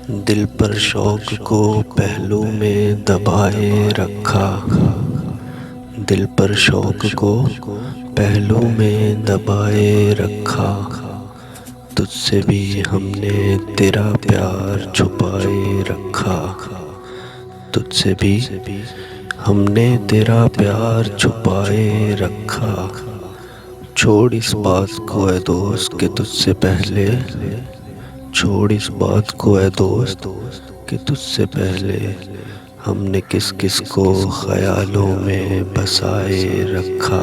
دل پر شوق کو پہلو میں دبائے رکھا، دل پر شوق کو پہلو میں دبائے رکھا، تجھ سے بھی ہم نے تیرا پیار چھپائے رکھا، تجھ سے بھی ہم نے تیرا پیار چھپائے رکھا۔ چھوڑ اس بات کو اے دوست کہ تجھ سے پہلے، چھوڑ اس بات کو اے دوست کہ تجھ سے پہلے ہم نے کس کس کو خیالوں میں بسائے رکھا،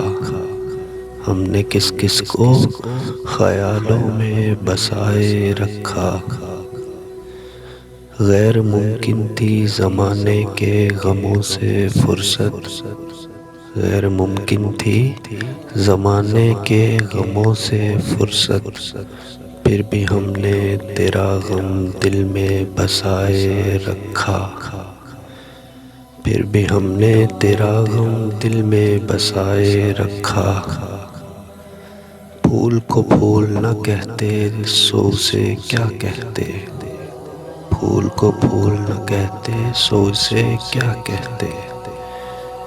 ہم نے کس کس کو خیالوں میں بسائے رکھا۔ غیر ممکن تھی زمانے کے غموں سے فرصت، غیر ممکن تھی زمانے کے غموں سے فرصت، پھر بھی ہم نے تیرا غم دل میں بسائے رکھا، پھر بھی ہم نے تیرا غم دل میں بسائے رکھا۔ پھول کو پھول نہ کہتے سو اسے کیا کہتے، پھول کو پھول نہ کہتے سو اسے کیا کہتے،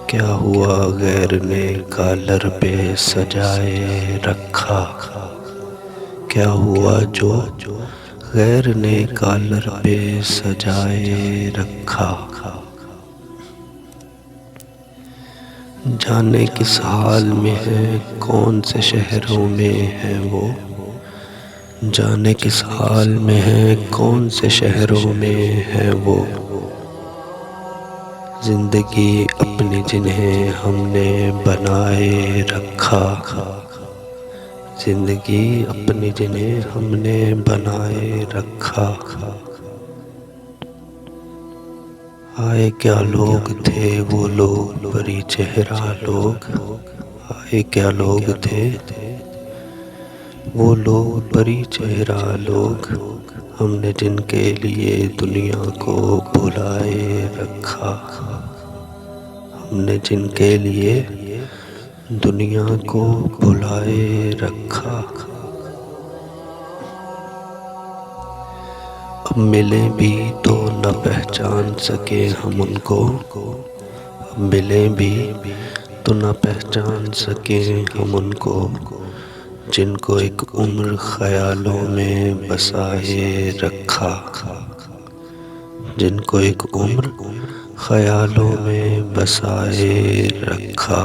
کیا ہوا غیر نے کالر پہ سجائے رکھا، کیا ہوا جو غیر نے کالر پہ سجائے رکھا۔ جانے کس حال میں ہے کون سے شہروں میں ہے وہ، جانے کس حال میں ہے کون سے شہروں میں ہے وہ، زندگی اپنی جنہیں ہم نے بنائے رکھا، زندگی اپنی جنہیں ہم نے بنائے رکھا۔ آئے کیا لوگ تھے وہ لوگ پری چہرہ لوگ، آئے کیا لوگ تھے وہ لوگ پری چہرہ لوگ، ہم نے جن کے لیے دنیا کو بھلائے رکھا، ہم نے جن کے لیے دنیا کو بھلائے رکھا۔ اب ملیں بھی تو نہ پہچان سکے ہم ان کو، اب ملیں بھی تو نہ پہچان سکے ہم ان کو، جن کو ایک عمر خیالوں میں بسائے رکھا، جن کو ایک عمر خیالوں میں بسائے رکھا۔